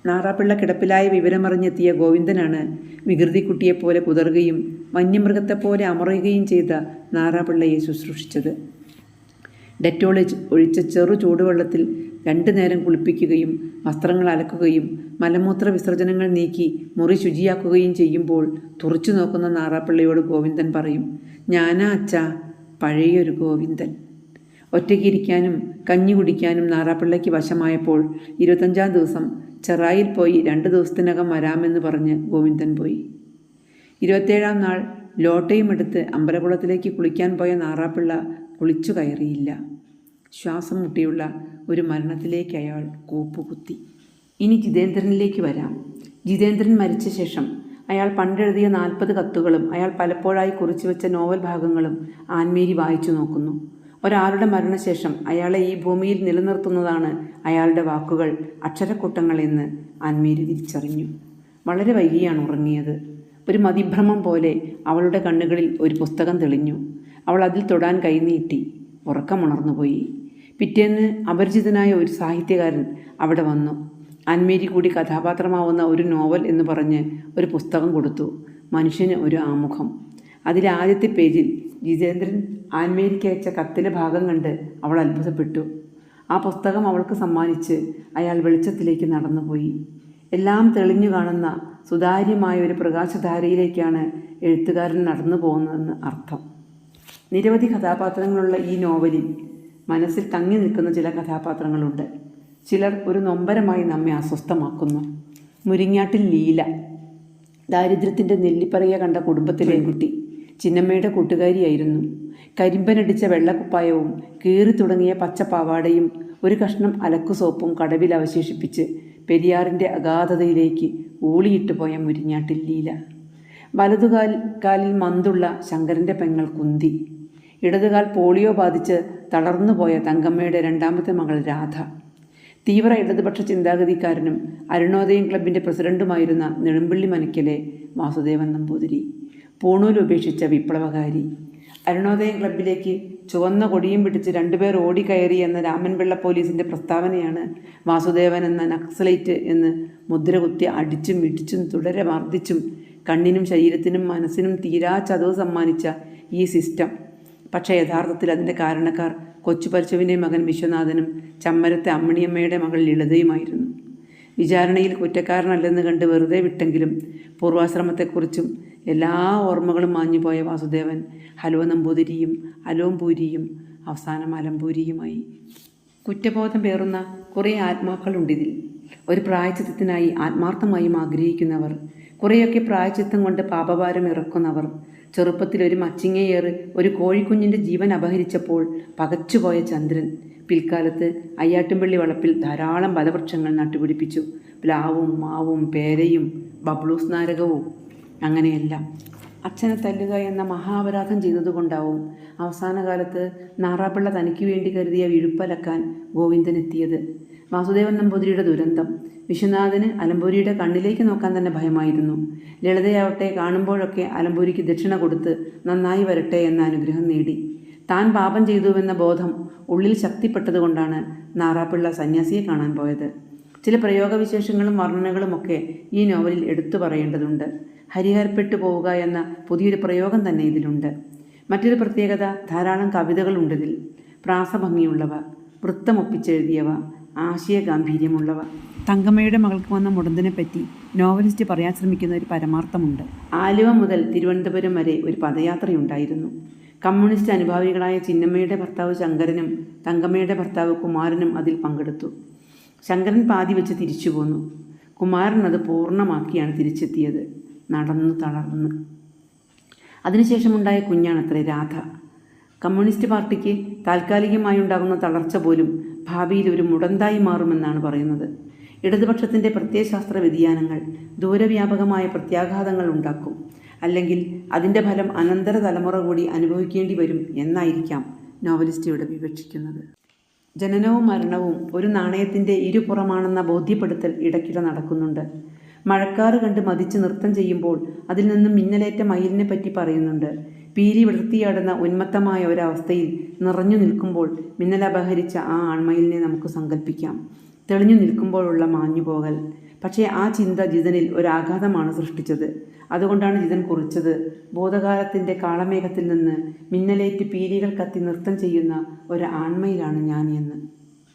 നാറാപ്പിള്ള കിടപ്പിലായ വിവരമറിഞ്ഞെത്തിയ ഗോവിന്ദനാണ് വികൃതിക്കുട്ടിയെപ്പോലെ കുതറുകയും വന്യമൃഗത്തെപ്പോലെ അമറുകയും ചെയ്ത നാറാപ്പിള്ളയെ ശുശ്രൂഷിച്ചത്. ഡെറ്റോൾ ഒഴിച്ച ചെറു ചൂടുവെള്ളത്തിൽ 2 നേരം കുളിപ്പിക്കുകയും വസ്ത്രങ്ങൾ അലക്കുകയും മലമൂത്ര വിസർജനങ്ങൾ നീക്കി മുറി ശുചിയാക്കുകയും ചെയ്യുമ്പോൾ തുറച്ചു നോക്കുന്ന നാറാപ്പിള്ളയോട് ഗോവിന്ദൻ പറയും, "ഞാനാ അച്ഛാ, പഴയൊരു ഗോവിന്ദൻ." ഒറ്റയ്ക്കിരിക്കാനും കഞ്ഞി കുടിക്കാനും നാറാപ്പിള്ളയ്ക്ക് വശമായപ്പോൾ 25-ാം ദിവസം ചെറായിൽ പോയി 2 ദിവസത്തിനകം വരാമെന്ന് പറഞ്ഞ് ഗോവിന്ദൻ പോയി. 27-ാം നാൾ ലോട്ടയുമെടുത്ത് അമ്പലക്കുളത്തിലേക്ക് കുളിക്കാൻ പോയ നാറാപ്പിള്ള കുളിച്ചു കയറിയില്ല. ശ്വാസം മുട്ടിയുള്ള ഒരു മരണത്തിലേക്ക് അയാൾ കൂപ്പുകുത്തി. ഇനി ജിതേന്ദ്രനിലേക്ക് വരാം. ജിതേന്ദ്രൻ മരിച്ച ശേഷം അയാൾ പണ്ടെഴുതിയ 40 കത്തുകളും അയാൾ പലപ്പോഴായി കുറിച്ചു വെച്ച നോവൽ ഭാഗങ്ങളും ആൻമേരി വായിച്ചു നോക്കുന്നു. ഒരാളുടെ മരണശേഷം അയാളെ ഈ ഭൂമിയിൽ നിലനിർത്തുന്നതാണ് അയാളുടെ വാക്കുകൾ, അക്ഷരക്കൂട്ടങ്ങൾ എന്ന് ആൻമേരി തിരിച്ചറിഞ്ഞു. വളരെ വൈകിയാണ് ഉറങ്ങിയത്. ഒരു മതിഭ്രമം പോലെ അവളുടെ കണ്ണുകളിൽ ഒരു പുസ്തകം തെളിഞ്ഞു. അവൾ അതിൽ തൊടാൻ കൈനീട്ടി. ഉറക്കമുണർന്നുപോയി. പിറ്റേന്ന് അപരിചിതനായ ഒരു സാഹിത്യകാരൻ അവിടെ വന്നു. ആൻമേരി കൂടി കഥാപാത്രമാവുന്ന ഒരു നോവൽ എന്ന് പറഞ്ഞ് ഒരു പുസ്തകം കൊടുത്തു. മനുഷ്യന് ഒരു ആമുഖം. അതിലെ ആദ്യത്തെ പേജിൽ ജിതേന്ദ്രൻ ആൻമേരിക്ക് അയച്ച കത്തിലെ ഭാഗം കണ്ട് അവൾ അത്ഭുതപ്പെട്ടു. ആ പുസ്തകം അവൾക്ക് സമ്മാനിച്ച് അയാൾ വെളിച്ചത്തിലേക്ക് നടന്നുപോയി. എല്ലാം തെളിഞ്ഞു കാണുന്ന സുതാര്യമായ ഒരു പ്രകാശധാരയിലേക്കാണ് എഴുത്തുകാരൻ നടന്നു പോകുന്നതെന്ന് അർത്ഥം. നിരവധി കഥാപാത്രങ്ങളുള്ള ഈ നോവലിൽ മനസ്സിൽ തങ്ങി നിൽക്കുന്ന ചില കഥാപാത്രങ്ങളുണ്ട്. ചിലർ ഒരു നൊമ്പരമായി നമ്മെ അസ്വസ്ഥമാക്കുന്നു. മുരിങ്ങാട്ടിൽ ലീല, ദാരിദ്ര്യത്തിൻ്റെ നെല്ലിപ്പറയ കണ്ട കുടുംബത്തിലെ കുട്ടി, ചിന്നമ്മയുടെ കൂട്ടുകാരിയായിരുന്നു. കരിമ്പനടിച്ച വെള്ളക്കുപ്പായവും കീറി തുടങ്ങിയ പച്ചപ്പാവാടയും ഒരു കഷ്ണം അലക്കുസോപ്പും കടവിൽ അവശേഷിപ്പിച്ച് പെരിയാറിൻ്റെ അഗാധതയിലേക്ക് ഊളിയിട്ടു പോയ മുരിങ്ങാട്ടിൽ ലീല. വലതുകാലിൽ മന്തുള്ള ശങ്കരൻ്റെ പെങ്ങൾ കുന്തി, ഇടതുകാൽ പോളിയോ ബാധിച്ച് തളർന്നുപോയ തങ്കമ്മയുടെ 2ാമത്തെ മകൾ രാധ, തീവ്ര ഇടതുപക്ഷ ചിന്താഗതിക്കാരനും അരുണോദയം ക്ലബിൻ്റെ പ്രസിഡന്റുമായിരുന്ന നെടുമ്പള്ളി മനയ്ക്കലെ വാസുദേവൻ നമ്പൂതിരി, പൂണൂൽ ഉപേക്ഷിച്ച വിപ്ലവകാരി. അരുണോദയം ക്ലബിലേക്ക് ചുവന്ന കൊടിയും പിടിച്ച് 2 പേർ ഓടിക്കയറി എന്ന രാമൻപിള്ള പോലീസിൻ്റെ പ്രസ്താവനയാണ് വാസുദേവൻ എന്ന നക്സലൈറ്റ് എന്ന് മുദ്രകുത്തി അടിച്ചും ഇടിച്ചും തുടരെ മർദ്ദിച്ചും കണ്ണിനും ശരീരത്തിനും മനസ്സിനും തീരാ ചതവ് സമ്മാനിച്ച ഈ സിസ്റ്റം. പക്ഷേ യഥാർത്ഥത്തിൽ അതിൻ്റെ കാരണക്കാർ കൊച്ചുപരശുവിൻ്റെ മകൻ വിശ്വനാഥനും ചമ്മരത്തെ അമ്മണിയമ്മയുടെ മകൾ ലളിതയുമായിരുന്നു. വിചാരണയിൽ കുറ്റക്കാരനല്ലെന്ന് കണ്ട് വെറുതെ വിട്ടെങ്കിലും പൂർവാശ്രമത്തെക്കുറിച്ചും എല്ലാ ഓർമ്മകളും മാഞ്ഞുപോയ വാസുദേവൻ ഹലോ നമ്പൂതിരിയും അലോംപൂരിയും അവസാനം അലംപൂരിയുമായി. കുറ്റബോധം പേറുന്ന കുറേ ആത്മാക്കളുണ്ടിതിൽ. ഒരു പ്രായച്ചിത്തത്തിനായി ആത്മാർത്ഥമായും ആഗ്രഹിക്കുന്നവർ, കുറേയൊക്കെ പ്രായച്ചിത്തം കൊണ്ട് പാപഭാരം ഇറക്കുന്നവർ. ചെറുപ്പത്തിൽ ഒരു മച്ചിങ്ങയേറ് ഒരു കോഴിക്കുഞ്ഞിൻ്റെ ജീവൻ അപഹരിച്ചപ്പോൾ പകച്ചുപോയ ചന്ദ്രൻ പിൽക്കാലത്ത് അയ്യാട്ടുംപള്ളി വളപ്പിൽ ധാരാളം ഫലവൃക്ഷങ്ങൾ നട്ടുപിടിപ്പിച്ചു. പ്ലാവും മാവും പേരയും ബബ്ലൂസ് നാരകവും. അങ്ങനെയെല്ലാം അച്ഛനെ തല്ലുക എന്ന മഹാപരാധം ചെയ്തതുകൊണ്ടാവും അവസാന കാലത്ത് നാറാപ്പിള്ള തനിക്ക് വേണ്ടി കരുതിയ വിഴുപ്പലക്കാൻ ഗോവിന്ദൻ എത്തിയത്. വാസുദേവൻ നമ്പൂതിരിയുടെ ദുരന്തം. വിശ്വനാഥന് അലമ്പൂരിയുടെ കണ്ണിലേക്ക് നോക്കാൻ തന്നെ ഭയമായിരുന്നു. ലളിതയാവട്ടെ കാണുമ്പോഴൊക്കെ അലമ്പൂരിക്ക് ദക്ഷിണ കൊടുത്ത് നന്നായി വരട്ടെ എന്ന അനുഗ്രഹം നേടി. താൻ പാപം ചെയ്തുവെന്ന ബോധം ഉള്ളിൽ ശക്തിപ്പെട്ടതുകൊണ്ടാണ് നാറാപ്പിള്ള സന്യാസിയെ കാണാൻ പോയത്. ചില പ്രയോഗവിശേഷങ്ങളും വർണ്ണനകളുമൊക്കെ ഈ നോവലിൽ എടുത്തു പറയേണ്ടതുണ്ട്. ഹരിഹരപ്പെട്ടു പോവുക എന്ന പുതിയൊരു പ്രയോഗം തന്നെ ഇതിലുണ്ട്. മറ്റൊരു പ്രത്യേകത, ധാരാളം കവിതകളുണ്ടിതിൽ. പ്രാസഭംഗിയുള്ളവ, വൃത്തമൊപ്പിച്ചെഴുതിയവ, ആശയഗാംഭീര്യമുള്ളവ. തങ്കമ്മയുടെ മകൾക്ക് വന്ന മുടന്തിനെപ്പറ്റി നോവലിസ്റ്റ് പറയാൻ ശ്രമിക്കുന്ന ഒരു പരമാർത്ഥമുണ്ട്. ആലുവ മുതൽ തിരുവനന്തപുരം വരെ ഒരു പദയാത്രയുണ്ടായിരുന്നു. കമ്മ്യൂണിസ്റ്റ് അനുഭാവികളായ ചിന്നമ്മയുടെ ഭർത്താവ് ശങ്കരനും തങ്കമ്മയുടെ ഭർത്താവ് കുമാരനും അതിൽ പങ്കെടുത്തു. ശങ്കരൻ പാതി വെച്ച് തിരിച്ചു പോന്നു. കുമാരൻ അത് പൂർണ്ണമാക്കിയാണ് തിരിച്ചെത്തിയത്, നടന്നു തളർന്ന്. അതിനുശേഷമുണ്ടായ കുഞ്ഞാണത്രേ രാധ. കമ്മ്യൂണിസ്റ്റ് പാർട്ടിക്ക് താൽക്കാലികമായി ഉണ്ടാകുന്ന തളർച്ച പോലും ഭാവിയിൽ ഒരു മുടന്തായി മാറുമെന്നാണ് പറയുന്നത്. ഇടതുപക്ഷത്തിൻ്റെ പ്രത്യയശാസ്ത്ര വ്യതിയാനങ്ങൾ ദൂരവ്യാപകമായ പ്രത്യാഘാതങ്ങൾ ഉണ്ടാക്കും. അല്ലെങ്കിൽ അതിൻ്റെ ഫലം അനന്തര തലമുറ കൂടി അനുഭവിക്കേണ്ടി വരും എന്നായിരിക്കാം നോവലിസ്റ്റ് ഇവിടെ വിവക്ഷിക്കുന്നത്. ജനനവും മരണവും ഒരു നാണയത്തിൻ്റെ ഇരുപുറമാണെന്ന ബോധ്യപ്പെടുത്തൽ ഇടയ്ക്കിടെ നടക്കുന്നുണ്ട്. മഴക്കാറ് കണ്ട് മതിച്ച് നൃത്തം ചെയ്യുമ്പോൾ അതിൽ നിന്നും മിന്നലേറ്റ മയിലിനെ പറ്റി പറയുന്നുണ്ട്. പീലി വിടർത്തിയാടുന്ന ഉന്മത്തമായ ഒരവസ്ഥയിൽ നിറഞ്ഞു നിൽക്കുമ്പോൾ മിന്നലപഹരിച്ച ആ ആൺമയിലിനെ നമുക്ക് സങ്കല്പിക്കാം. തെളിഞ്ഞു നിൽക്കുമ്പോഴുള്ള മാഞ്ഞുപോകൽ. പക്ഷേ ആ ചിന്ത ജിതനിൽ ഒരാഘാതമാണ് സൃഷ്ടിച്ചത്. അതുകൊണ്ടാണ് ജിതൻ കുറിച്ചത്, ബോധകാലത്തിൻ്റെ കാളമേഘത്തിൽ നിന്ന് മിന്നലേറ്റ് പീലികൾ കത്തി നൃത്തം ചെയ്യുന്ന ഒരു ആൺമയിലാണ് ഞാൻ എന്ന്.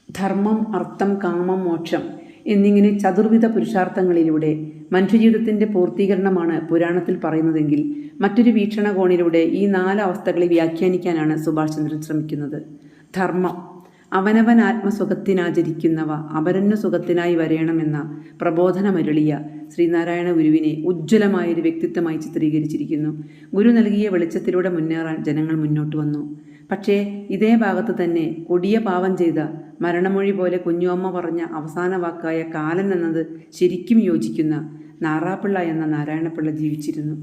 ധർമ്മം, അർത്ഥം, കാമം, മോക്ഷം എന്നിങ്ങനെ ചതുർവിധ പുരുഷാർത്ഥങ്ങളിലൂടെ മനുഷ്യജീവിതത്തിൻ്റെ പൂർത്തീകരണമാണ് പുരാണത്തിൽ പറയുന്നതെങ്കിൽ മറ്റൊരു വീക്ഷണകോണിലൂടെ ഈ 4 അവസ്ഥകളെ വ്യാഖ്യാനിക്കാനാണ് സുഭാഷ് ചന്ദ്രൻ ശ്രമിക്കുന്നത്. ധർമ്മം, അവനവൻ ആത്മസുഖത്തിനാചരിക്കുന്നവ അപരന്നു സുഖത്തിനായി വരേണമെന്ന പ്രബോധനമരുളിയ ശ്രീനാരായണ ഗുരുവിനെ ഉജ്ജ്വലമായൊരു വ്യക്തിത്വമായി ചിത്രീകരിച്ചിരിക്കുന്നു. ഗുരു നൽകിയ വെളിച്ചത്തിലൂടെ മുന്നേറാൻ ജനങ്ങൾ മുന്നോട്ട് വന്നു. പക്ഷേ ഇതേ ഭാഗത്ത് തന്നെ കൊടിയ പാവം ചെയ്ത മരണമൊഴി പോലെ കുഞ്ഞുമ്മ പറഞ്ഞ അവസാന വാക്കായ കാലൻ എന്നത് ശരിക്കും യോജിക്കുന്ന നാറാപ്പിള്ള എന്ന നാരായണപിള്ള ജീവിച്ചിരുന്നു.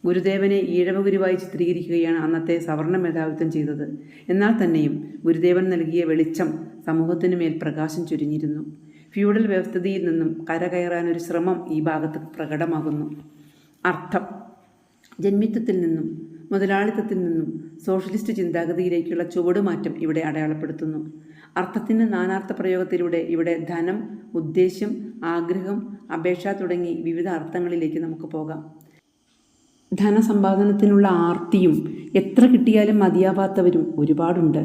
ഗുരുദേവനെ ഈഴവ ഗുരുവായി ചിത്രീകരിക്കുകയാണ് അന്നത്തെ സവർണ മേധാവിത്വം ചെയ്തത്. എന്നാൽ തന്നെയും ഗുരുദേവൻ നൽകിയ വെളിച്ചം സമൂഹത്തിനു മേൽ പ്രകാശം ചൊരിഞ്ഞിരുന്നു. ഫ്യൂഡൽ വ്യവസ്ഥിതിയിൽ നിന്നും കരകയറാനൊരു ശ്രമം ഈ ഭാഗത്ത് പ്രകടമാകുന്നു. അർത്ഥം, ജന്മിത്വത്തിൽ നിന്നും മുതലാളിത്തത്തിൽ നിന്നും സോഷ്യലിസ്റ്റ് ചിന്താഗതിയിലേക്കുള്ള ചുവടുമാറ്റം ഇവിടെ അടയാളപ്പെടുത്തുന്നു. അർത്ഥത്തിൻ്റെ നാനാർത്ഥ പ്രയോഗത്തിലൂടെ ഇവിടെ ധനം, ഉദ്ദേശ്യം, ആഗ്രഹം, അപേക്ഷ തുടങ്ങി വിവിധ അർത്ഥങ്ങളിലേക്ക് നമുക്ക് പോകാം. ധനസമ്പാദനത്തിനുള്ള ആർത്തിയും എത്ര കിട്ടിയാലും മതിയാവാത്തവരും ഒരുപാടുണ്ട്.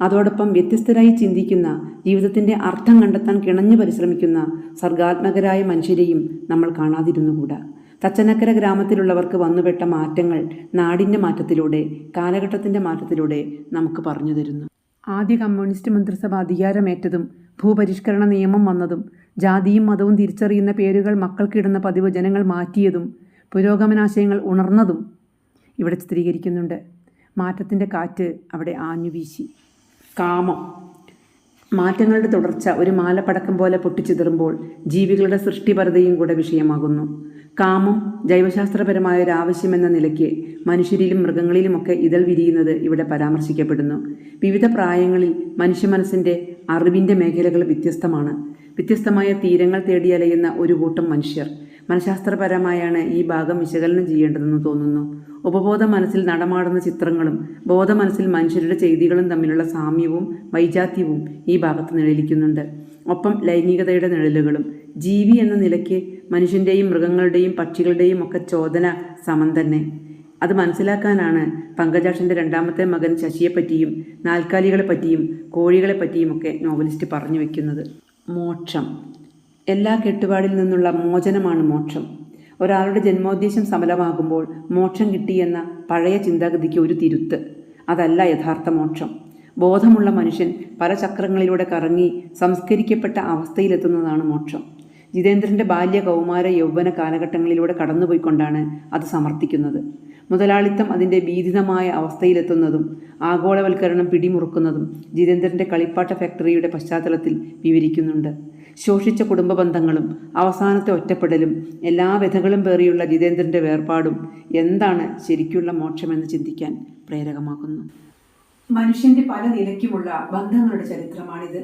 അതോടൊപ്പം വ്യത്യസ്തരായി ചിന്തിക്കുന്ന, ജീവിതത്തിൻ്റെ അർത്ഥം കണ്ടെത്താൻ കിണഞ്ഞു പരിശ്രമിക്കുന്ന സർഗാത്മകരായ മനുഷ്യരെയും നമ്മൾ കാണാതിരുന്നുകൂടാ. തച്ചനക്കര ഗ്രാമത്തിലുള്ളവർക്ക് വന്നുപെട്ട മാറ്റങ്ങൾ നാടിൻ്റെ മാറ്റത്തിലൂടെ, കാലഘട്ടത്തിൻ്റെ മാറ്റത്തിലൂടെ നമുക്ക് പറഞ്ഞു തരുന്നു. ആദ്യ കമ്മ്യൂണിസ്റ്റ് മന്ത്രിസഭ അധികാരമേറ്റതും ഭൂപരിഷ്കരണ നിയമം വന്നതും ജാതിയും മതവും തിരിച്ചറിയുന്ന പേരുകൾ മക്കൾക്കിടുന്ന പതിവ് ജനങ്ങൾ മാറ്റിയതും പുരോഗമനാശയങ്ങൾ ഉണർന്നതും ഇവിടെ ചിത്രീകരിക്കുന്നുണ്ട്. മാറ്റത്തിൻ്റെ കാറ്റ് അവിടെ ആഞ്ഞുവീശി. കാമം, മാറ്റങ്ങളുടെ തുടർച്ച ഒരു മാലപ്പടക്കം പോലെ പൊട്ടിച്ചിതറുമ്പോൾ ജീവികളുടെ സൃഷ്ടിപരതയും കൂടെ വിഷയമാകുന്നു. കാമം ജൈവശാസ്ത്രപരമായ ഒരു ആവശ്യമെന്ന നിലയ്ക്ക് മനുഷ്യരിലും മൃഗങ്ങളിലുമൊക്കെ ഇതൾ വിരിയുന്നത് ഇവിടെ പരാമർശിക്കപ്പെടുന്നു. വിവിധ പ്രായങ്ങളിൽ മനുഷ്യ മനസ്സിൻ്റെ അറിവിൻ്റെ മേഖലകൾ വ്യത്യസ്തമാണ്. വ്യത്യസ്തമായ തീരങ്ങൾ തേടി അലയുന്ന ഒരു കൂട്ടം മനുഷ്യർ. മനഃശാസ്ത്രപരമായാണ് ഈ ഭാഗം വിശകലനം ചെയ്യേണ്ടതെന്ന് തോന്നുന്നു. ഉപബോധ മനസ്സിൽ നടമാടുന്ന ചിത്രങ്ങളും ബോധ മനസ്സിൽ മനുഷ്യരുടെ ചെയ്തികളും തമ്മിലുള്ള സാമ്യവും വൈജാത്യവും ഈ ഭാഗത്ത് നിഴലിക്കുന്നുണ്ട്. ഒപ്പം ലൈംഗികതയുടെ നിഴലുകളും. ജീവി എന്ന നിലയ്ക്ക് മനുഷ്യൻ്റെയും മൃഗങ്ങളുടെയും പക്ഷികളുടെയും ഒക്കെ ചോദന സമം തന്നെ. അത് മനസ്സിലാക്കാനാണ് പങ്കജാക്ഷൻ്റെ രണ്ടാമത്തെ മകൻ ശശിയെപ്പറ്റിയും നാൽക്കാലികളെപ്പറ്റിയും കോഴികളെപ്പറ്റിയും ഒക്കെ നോവലിസ്റ്റ് പറഞ്ഞു വയ്ക്കുന്നത്. മോക്ഷം, എല്ലാ കെട്ടുപാടിൽ നിന്നുള്ള മോചനമാണ് മോക്ഷം. ഒരാളുടെ ജന്മോദ്ദേശം സഫലമാകുമ്പോൾ മോക്ഷം കിട്ടിയെന്ന പഴയ ചിന്താഗതിക്ക് ഒരു തിരുത്ത്. അതല്ല യഥാർത്ഥ മോക്ഷം. ബോധമുള്ള മനുഷ്യൻ പല ചക്രങ്ങളിലൂടെ കറങ്ങി സംസ്കരിക്കപ്പെട്ട അവസ്ഥയിലെത്തുന്നതാണ് മോക്ഷം. ജിതേന്ദ്രൻ്റെ ബാല്യ, കൗമാര, യൗവന കാലഘട്ടങ്ങളിലൂടെ കടന്നുപോയിക്കൊണ്ടാണ് അത് സമർത്ഥിക്കുന്നത്. മുതലാളിത്തം അതിൻ്റെ ഭീതിതമായ അവസ്ഥയിലെത്തുന്നതും ആഗോളവൽക്കരണം പിടിമുറുക്കുന്നതും ജിതേന്ദ്രൻ്റെ കളിപ്പാട്ട ഫാക്ടറിയുടെ പശ്ചാത്തലത്തിൽ വിവരിക്കുന്നുണ്ട്. ശോഷിച്ച കുടുംബ ബന്ധങ്ങളും അവസാനത്തെ ഒറ്റപ്പെടലും എല്ലാ വ്യഥകളും പേറിയുള്ള ജിതേന്ദ്രൻ്റെ വേർപാടും എന്താണ് ശരിക്കുള്ള മോക്ഷമെന്ന് ചിന്തിക്കാൻ പ്രേരകമാക്കുന്നു. മനുഷ്യന്റെ പല നിലയ്ക്കുമുള്ള ബന്ധങ്ങളുടെ ചരിത്രമാണിത്.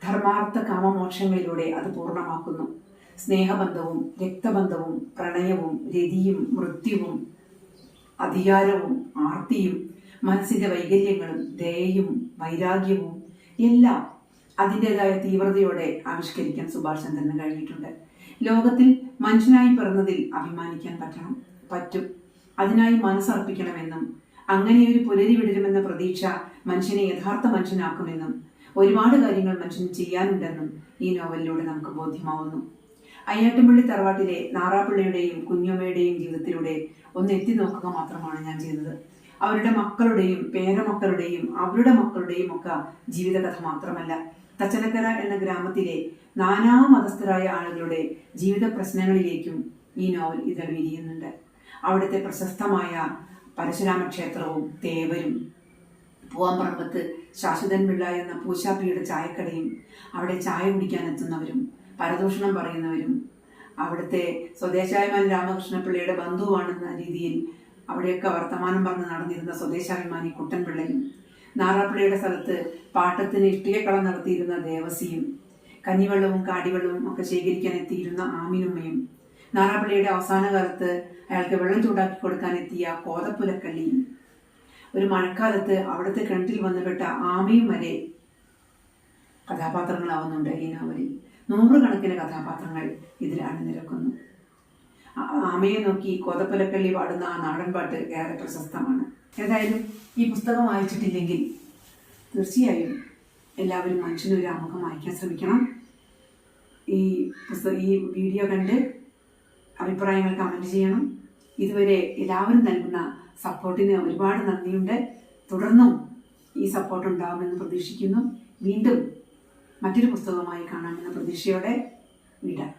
ധർമാർത്ഥ കാമമോക്ഷങ്ങളിലൂടെ അത് പൂർണ്ണമാക്കുന്നു. സ്നേഹബന്ധവും രക്തബന്ധവും പ്രണയവും രതിയും മൃത്യുവും അധികാരവും ആർത്തിയും മനസ്സിന്റെ വൈകല്യങ്ങളും ദയയും വൈരാഗ്യവും എല്ലാം അതിൻ്റെതായ തീവ്രതയോടെ ആവിഷ്കരിക്കാൻ സുഭാഷ് ചന്ദ്രന് കഴിഞ്ഞിട്ടുണ്ട്. ലോകത്തിൽ മനുഷ്യനായി പിറന്നതിൽ അഭിമാനിക്കാൻ പറ്റും. അതിനായി മനസ്സർപ്പിക്കണമെന്നും അങ്ങനെയൊരു പുലരി വിടരുമെന്ന പ്രതീക്ഷ മനുഷ്യനെ യഥാർത്ഥ മനുഷ്യനാക്കുമെന്നും ഒരുപാട് കാര്യങ്ങൾ മനുഷ്യന് ചെയ്യാനുണ്ടെന്നും ഈ നോവലിലൂടെ നമുക്ക് ബോധ്യമാവുന്നു. അയ്യാട്ടുംപള്ളി തറവാട്ടിലെ നാറാപ്പിള്ളയുടെയും കുഞ്ഞമ്മയുടെയും ജീവിതത്തിലൂടെ ഒന്ന് എത്തി നോക്കുക മാത്രമാണ് ഞാൻ ചെയ്തത്. അവരുടെ മക്കളുടെയും പേരമക്കളുടെയും അവരുടെ മക്കളുടെയും ഒക്കെ ജീവിതകഥ മാത്രമല്ല, തച്ചനക്കര എന്ന ഗ്രാമത്തിലെ നാനാ മതസ്ഥരായ ആളുകളുടെ ജീവിത പ്രശ്നങ്ങളിലേക്കും ഈ നോവൽ ഇതൾ വിരിയുന്നുണ്ട്. അവിടുത്തെ പ്രശസ്തമായ പരശുരാമ ക്ഷേത്രവും തേവരും, പൂവാമ്പറമ്പത്ത് ശാശ്വതൻ പിള്ള എന്ന പൂശാപ്പിയുടെ ചായക്കടയും, അവിടെ ചായ കുടിക്കാനെത്തുന്നവരും പരദൂഷണം പറയുന്നവരും, അവിടുത്തെ സ്വദേശാഭിമാനി രാമകൃഷ്ണപിള്ളയുടെ ബന്ധുവാണെന്ന രീതിയിൽ അവിടെയൊക്കെ വർത്തമാനം പറഞ്ഞ് നടന്നിരുന്ന സ്വദേശാഭിമാനി കുട്ടൻപിള്ളയും, നാറാപ്പിള്ളിയുടെ സ്ഥലത്ത് പാട്ടത്തിന് ഇഷ്ടികക്കളം നടത്തിയിരുന്ന ദേവസിയും കഞ്ഞിവെള്ളവും കാടിവെള്ളവും ഒക്കെ ശേഖരിക്കാൻ എത്തിയിരുന്ന ആമിനുമ്മയും നാറാപ്പിള്ളിയുടെ അവസാന കാലത്ത് അയാൾക്ക് വെള്ളം ചൂടാക്കി കൊടുക്കാൻ എത്തിയ കോതപ്പുലക്കല്ലിയും ഒരു മഴക്കാലത്ത് അവിടുത്തെ കിണറ്റിൽ വന്നുപെട്ട ആമയും വരെ കഥാപാത്രങ്ങളാവുന്നുണ്ട് ഈ നോവലിൽ. 100 കണക്കിന് കഥാപാത്രങ്ങൾ ഇതിൽ അണിനിരക്കുന്നു. ആമയെ നോക്കി കോതപ്പുലക്കല്ലി പാടുന്ന ആ നാടൻ പാട്ട് ഏറെ പ്രശസ്തമാണ്. ഏതായാലും ഈ പുസ്തകം വായിച്ചിട്ടില്ലെങ്കിൽ തീർച്ചയായും എല്ലാവരും മനുഷ്യനൊരു ആമുഖം വായിക്കാൻ ശ്രമിക്കണം. ഈ വീഡിയോ കണ്ട് അഭിപ്രായങ്ങൾ കമൻറ്റ് ചെയ്യണം. ഇതുവരെ എല്ലാവരും നൽകുന്ന സപ്പോർട്ടിന് ഒരുപാട് നന്ദിയുണ്ട്. തുടർന്നും ഈ സപ്പോർട്ട് ഉണ്ടാകുമെന്ന് പ്രതീക്ഷിക്കുന്നു. വീണ്ടും മറ്റൊരു പുസ്തകവുമായി കാണാമെന്ന പ്രതീക്ഷയോടെ വിടാം.